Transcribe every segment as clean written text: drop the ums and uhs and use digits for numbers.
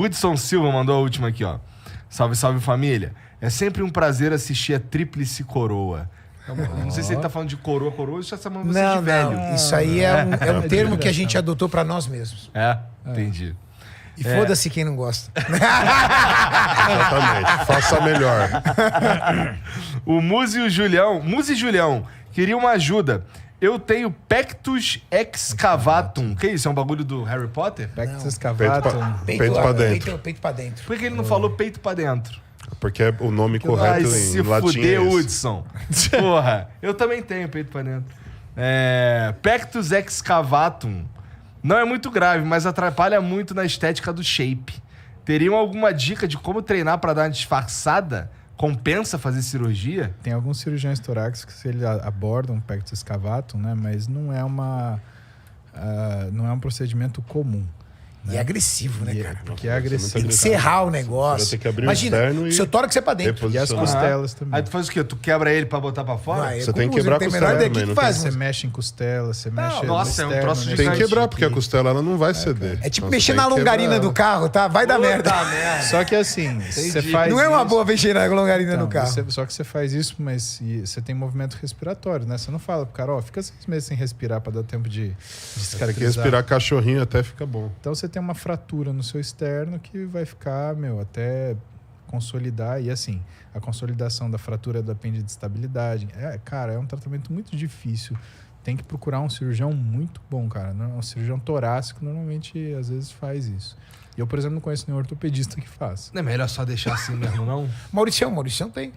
Hudson Silva mandou a última aqui, ó. Salve, salve família. É sempre um prazer assistir a Tríplice Coroa. Não sei se ele tá falando de coroa, ou já tá chamando você de velho. Não, isso aí é um termo que a gente adotou pra nós mesmos. Entendi. E foda-se quem não gosta. Exatamente. Faça melhor. O Muzi e o Julião. Muzi e Julião, queria uma ajuda. Eu tenho Pectus excavatum. Que isso? É um bagulho do Harry Potter? Pectus excavatum. Peito pra dentro. Peito pra dentro. Por que ele não falou peito pra dentro? Porque é o nome correto se em latim. fuder, É esse. Hudson. Porra, eu também tenho peito pra dentro. Pectus excavatum. Não é muito grave, mas atrapalha muito na estética do shape. Teriam alguma dica de como treinar pra dar uma disfarçada? Compensa fazer cirurgia? Tem alguns cirurgiões torácicos que eles abordam pectus excavatum, né? Mas não é um procedimento comum. E é agressivo, né, cara? Porque é agressivo. Tem que serrar o negócio. Você vai ter que abrir Imagina, o externo e seu tórax é pra dentro. E as costelas também. Aí tu faz o quê? Tu quebra ele pra botar pra fora? Vai, Você tem que quebrar a costela O também, que não faz? Você mexe em costela, você mexe nossa, é um no externo, troço né? Tem que quebrar, Aqui. porque a costela ela não vai ceder. É tipo Então, mexer você na tem que longarina quebrar. do carro, tá? Vai dar merda. Só que assim, você faz Não é uma isso- boa mexer na longarina Então, do carro. só que você faz isso, mas você tem movimento respiratório, né? Você não fala pro cara, ó, fica 6 meses sem respirar pra dar tempo de Tem cicatrizar. que respirar cachorrinho até fica bom. Então você tem uma fratura no seu externo que vai ficar, até consolidar. E assim, a consolidação da fratura depende de estabilidade. Cara, é um tratamento muito difícil. Tem que procurar um cirurgião muito bom, cara. Um cirurgião torácico normalmente, às vezes, faz isso. E eu, por exemplo, não conheço nenhum ortopedista que faça. Não é melhor só deixar assim mesmo, não? Mauricião tem.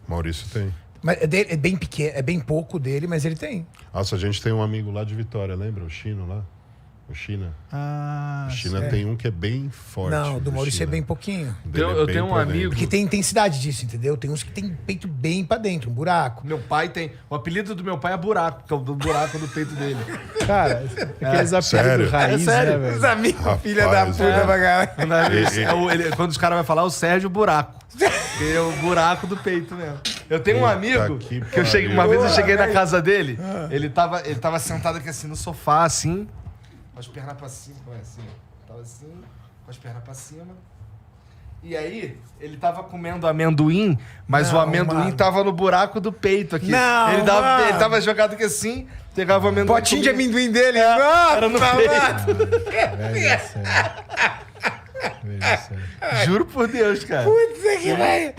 Maurício tem. Mas é bem pequeno, é bem pouco dele, mas ele tem. Nossa, a gente tem um amigo lá de Vitória, lembra? O Chino lá? O China. Ah, O China tem um que é bem forte. Não, do Maurício é China. bem pouquinho. Dele Eu bem tenho um pra amigo- dentro. Porque tem intensidade disso, entendeu? Tem uns que tem peito bem pra dentro, um buraco. Meu pai tem... O apelido do meu pai é Buraco, que é o do buraco do peito dele. cara, aqueles sério? apelidos raiz, sério? né, velho? Os amigos, Rapaz, filha da puta, pra caralho. Quando os caras vão falar, é o Sérgio Buraco. Que é o buraco do peito mesmo. Eu tenho um Puta amigo que que eu cheguei, uma pariu. vez eu cheguei na casa dele, ele tava sentado aqui assim no sofá, assim, com as pernas pra cima, assim, tava assim, com as pernas pra cima. E aí, ele tava comendo amendoim, mas Não, o amendoim mano. tava no buraco do peito aqui. Não, ele mano. tava jogado aqui assim, pegava o amendoim. Potinho de comia. amendoim dele. Era no peito. Velho, sério. Velho, sério. Juro por Deus, cara. Putz, que velho.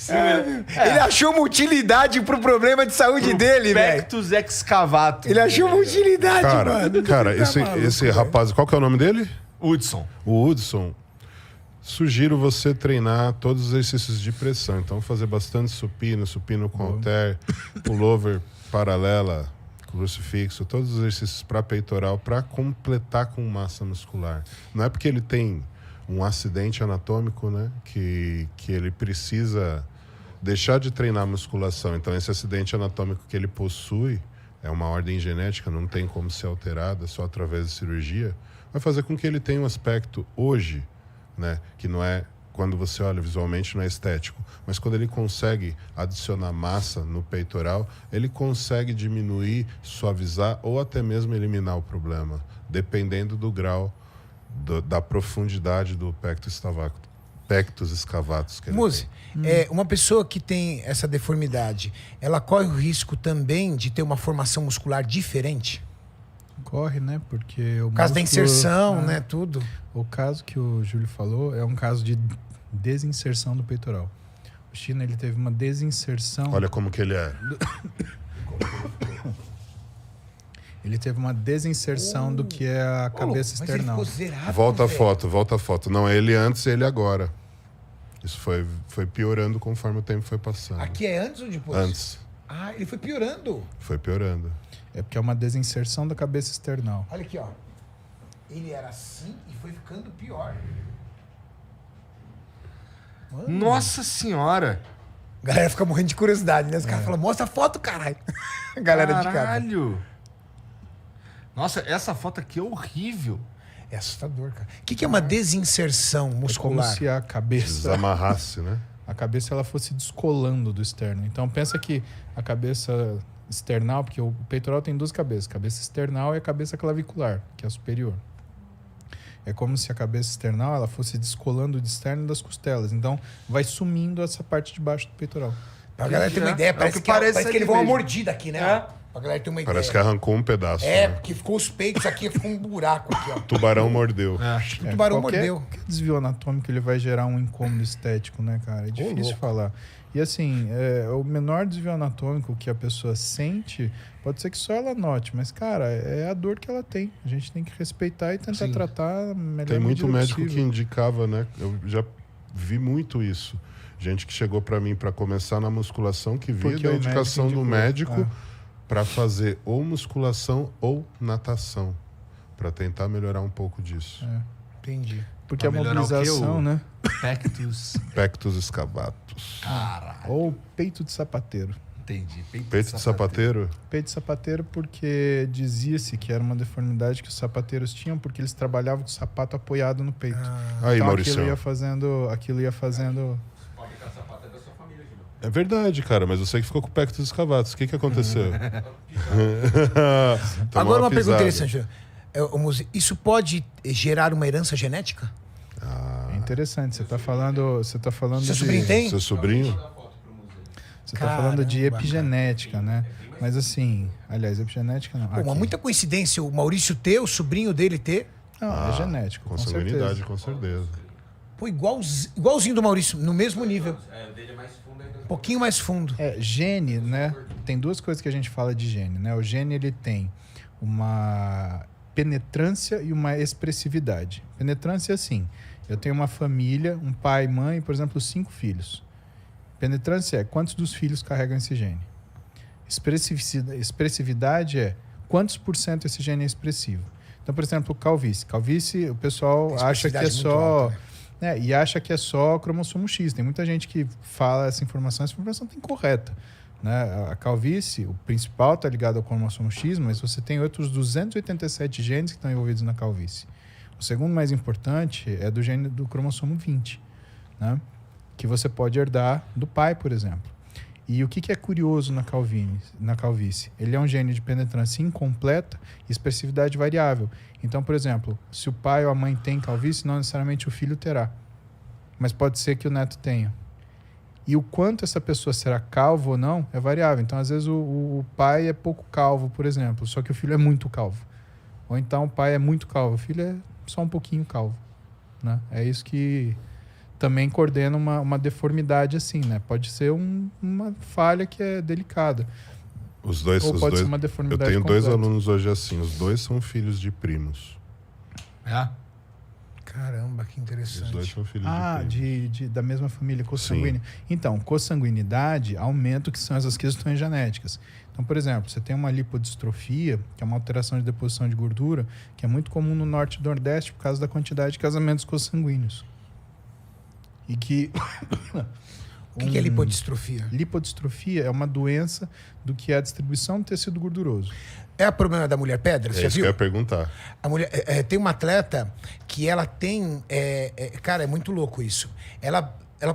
Ele achou uma utilidade pro problema de saúde dele, velho. Pectus excavatum. Ele achou uma utilidade, mano. Cara, Tá esse maluco, rapaz, qual que é o nome dele? Hudson. O Hudson. Sugiro você treinar todos os exercícios de pressão. Então, fazer bastante supino com halter, pullover, paralela, crucifixo, todos os exercícios para peitoral, para completar com massa muscular. Não é porque ele tem um acidente anatômico, né, que ele precisa deixar de treinar musculação. Então, esse acidente anatômico que ele possui é uma ordem genética, não tem como ser alterada, só através de cirurgia, vai fazer com que ele tenha um aspecto hoje, né, que não é, quando você olha visualmente, não é estético, mas quando ele consegue adicionar massa no peitoral, ele consegue diminuir, suavizar ou até mesmo eliminar o problema, dependendo do grau, da profundidade do pectus excavatus. Que ele Muzi, uma pessoa que tem essa deformidade, ela corre o risco também de ter uma formação muscular diferente? Corre, né? Porque o Por causa da músculo, inserção, né? Tudo. O caso que o Júlio falou é um caso de desinserção do peitoral. O China, ele teve uma desinserção. Olha como que ele é. Ele teve uma desinserção do que é a cabeça Mas ele external. ficou zerado, Volta a velho. volta a foto. Não é ele antes, é ele agora. Isso foi piorando conforme o tempo foi passando. Aqui é antes ou depois? Antes. Ah, ele foi piorando. Foi piorando. É porque é uma desinserção da cabeça external. Olha aqui, ó. Ele era assim e foi ficando pior. Mano. Nossa senhora. A galera fica morrendo de curiosidade, né? Os caras falam, mostra a foto, caralho. A galera de casa. Caralho. Nossa, essa foto aqui é horrível. É assustador, cara. O que é uma desinserção É como muscular? se a cabeça... Desamarrasse, né? A cabeça ela fosse descolando do externo. Então pensa que a cabeça external, porque o peitoral tem duas cabeças. A cabeça external e a cabeça clavicular, que é a superior. É como se a cabeça external ela fosse descolando de externo das costelas. Então, vai sumindo essa parte de baixo do peitoral. Pra galera ter uma ideia, parece que ele ali levou uma mesmo. mordida aqui, né? É. Pra galera ter uma ideia. Parece que arrancou um pedaço. É, né? porque ficou os peitos aqui, ficou um buraco aqui, ó. Tubarão mordeu. O tubarão mordeu. Qualquer desvio anatômico ele vai gerar um incômodo estético, né, cara? É difícil louco. falar. E assim, o menor desvio anatômico que a pessoa sente, pode ser que só ela note, mas, cara, é a dor que ela tem. A gente tem que respeitar e tentar Sim. tratar melhor. Tem muito médico que possível. indicava, né? Eu já vi muito isso. Gente que chegou pra mim pra começar na musculação, que via Porque da o médico indicação do indicou. médico Ah. pra fazer ou musculação ou natação, pra tentar melhorar um pouco disso. Entendi. Porque a Pra melhorar o quê? mobilização, né? Pectus. Pectus escavatus. Caralho. Ou peito de sapateiro. Entendi. Peito de sapateiro? Peito de sapateiro porque dizia-se que era uma deformidade que os sapateiros tinham porque eles trabalhavam com o sapato apoiado no peito. Aí, Então Maurício. aquilo ia fazendo... É verdade, cara, mas você que ficou com o Pectus escavatus. O que aconteceu? Tomou Agora uma pergunta pisada. interessante. Ô, Muzi, isso pode gerar uma herança genética? É interessante, você tá falando Seu de... sobrinho tem? Seu sobrinho? Você tá falando de Caramba, epigenética, né? Mas assim, aliás, epigenética não. Pô, mas Aqui. muita coincidência o Maurício ter, o sobrinho dele ter. Não, é genético, com Consanguinidade, certeza. com certeza. Pô, igualzinho do Maurício, no mesmo nível. Um pouquinho mais fundo. Gene, né? Tem duas coisas que a gente fala de gene, né? O gene, ele tem uma penetrância e uma expressividade. Penetrância, assim, eu tenho uma família, um pai, mãe, por exemplo, 5 filhos. Penetrância é quantos dos filhos carregam esse gene. Expressividade é quantos por cento esse gene é expressivo. Então, por exemplo, calvície. Calvície, o pessoal acha que é Expressividade muito só... alta, né? E acha que é só cromossomo X. Tem muita gente que fala essa informação está incorreta. Né? A calvície, o principal está ligado ao cromossomo X, mas você tem outros 287 genes que estão envolvidos na calvície. O segundo mais importante é do gene do cromossomo 20, né? Que você pode herdar do pai, por exemplo. E o que é curioso na calvície? Ele é um gene de penetrância incompleta e expressividade variável. Então, por exemplo, se o pai ou a mãe tem calvície, não necessariamente o filho terá. Mas pode ser que o neto tenha. E o quanto essa pessoa será calvo ou não é variável. Então, às vezes, o pai é pouco calvo, por exemplo, só que o filho é muito calvo. Ou então o pai é muito calvo, o filho é só um pouquinho calvo. Né? É isso que também coordena uma deformidade assim, né? Pode ser uma falha que é delicada. Os dois, Ou os pode dois, ser uma eu deformidade tenho dois completa. alunos hoje assim, os dois são filhos de primos. É? Caramba, que Os dois interessante. são filhos de primos. Da mesma família consanguínea. Então, consanguinidade aumenta o que são essas questões genéticas. Então, por exemplo, você tem uma lipodistrofia, que é uma alteração de deposição de gordura, que é muito comum no norte e nordeste por causa da quantidade de casamentos consanguíneos. E que... O que é lipodistrofia? Lipodistrofia é uma doença do que é a distribuição do tecido gorduroso. É o problema da mulher pedra? Você É já isso que eu viu? ia perguntar. A mulher, tem uma atleta que ela tem... cara, é muito louco isso. Ela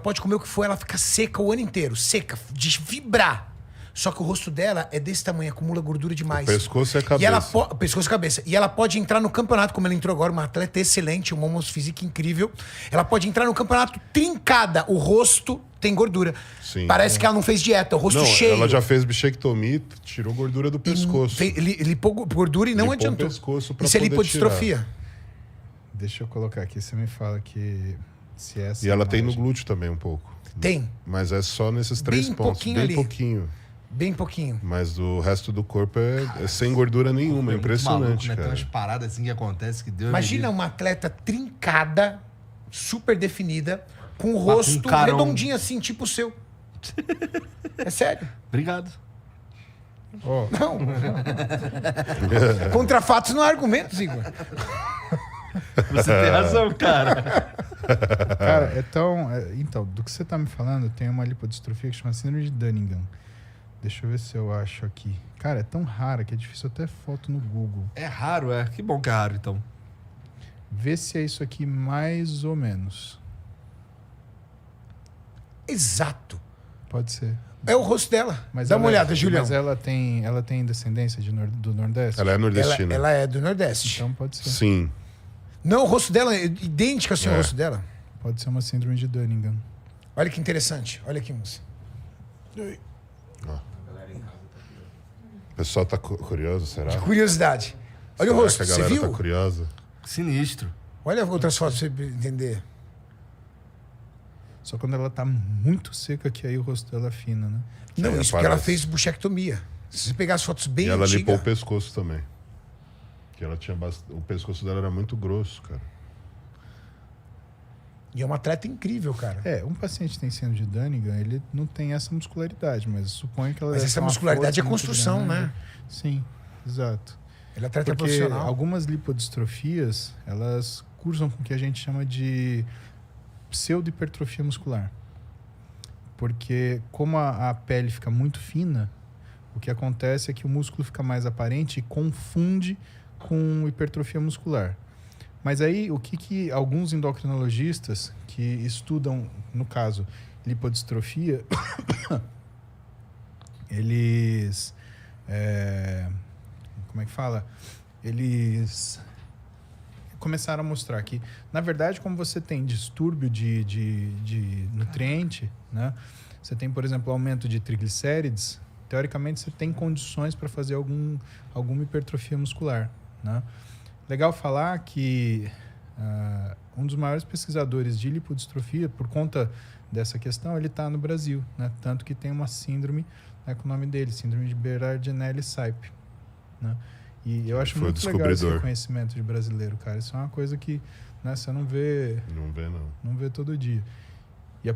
pode comer o que for, ela fica seca o ano inteiro. Seca, de vibrar. Só que o rosto dela é desse tamanho, acumula gordura demais. Pescoço e a cabeça. E ela pescoço e cabeça. E ela pode entrar no campeonato, como ela entrou agora, uma atleta excelente, uma moço física incrível. Ela pode entrar no campeonato trincada. O rosto tem gordura. Sim. Parece que ela não fez dieta, o rosto Não, cheio. ela já fez bichectomia, tirou gordura do pescoço. Lipou gordura e não Limpou o adiantou. pescoço pra Isso é poder lipodistrofia. Deixa eu colocar aqui, você me fala que se essa E ela tem no imagem- glúteo também um pouco. Tem, Mas é só nesses 3 Bem pontos. pouquinho Bem ali. pouquinho. bem pouquinho. Mas o resto do corpo é sem gordura nenhuma. É Muito impressionante, maluco, né? Tem cara. umas paradas assim que acontecem que Deus Imagina me uma atleta trincada, super definida, com o com rosto um carão. redondinho assim, tipo o seu. É sério. livre. Obrigado. Ó, Não. Contra fatos não há argumentos, Igor. Você tem razão, cara. cara, então, do que você tá me falando, tem uma lipodistrofia que chama síndrome de Dunningham. Deixa eu ver se eu acho aqui. Cara, é tão rara que é difícil até foto no Google. É raro, é. Que bom que é raro, então. Vê se é isso aqui mais ou menos. Exato. Pode ser. É o rosto dela. Mas Dá uma ela- olhada, Julião. Mas ela tem descendência do Nordeste? Ela é nordestina. Ela é do Nordeste. Então pode ser. Sim. Não, o rosto dela é idêntico assim ao rosto dela. Pode ser uma síndrome de Dunningham. Olha que interessante. Olha aqui, moça. O pessoal tá curioso, será? De curiosidade. Olha Será o rosto, que a você galera viu? tá curiosa? Sinistro. Olha outras fotos pra você entender. Só quando ela tá muito seca que aí o rosto dela afina, né? Não, Aí isso porque ela aparece. fez buchectomia. Se você pegar as fotos bem E ela limpou antigas... o pescoço também. Que ela tinha O pescoço dela era muito grosso, cara. E é uma atleta incrível, cara. Um paciente que tem síndrome de Dunningham, ele não tem essa muscularidade, mas suponho que ela Mas deve essa ter uma muscularidade força é muito construção, grande. né? Sim, exato. Ele é atleta Porque profissional. algumas lipodistrofias, elas cursam com o que a gente chama de pseudohipertrofia muscular. Porque como a pele fica muito fina, o que acontece é que o músculo fica mais aparente e confunde com hipertrofia muscular. Mas aí, o que alguns endocrinologistas que estudam, no caso, lipodistrofia, eles... como é que fala? Eles começaram a mostrar que, na verdade, como você tem distúrbio de nutriente, né? Você tem, por exemplo, aumento de triglicérides, teoricamente você tem condições para fazer alguma hipertrofia muscular, né? Legal falar que um dos maiores pesquisadores de lipodistrofia, por conta dessa questão, ele está no Brasil, né? Tanto que tem uma síndrome, né, com o nome dele, síndrome de Berardinelli-Saip, né? E eu acho Foi o muito legal esse descobridor. reconhecimento de brasileiro, cara. Isso é uma coisa que, né, você não vê Não vê, não. todo dia.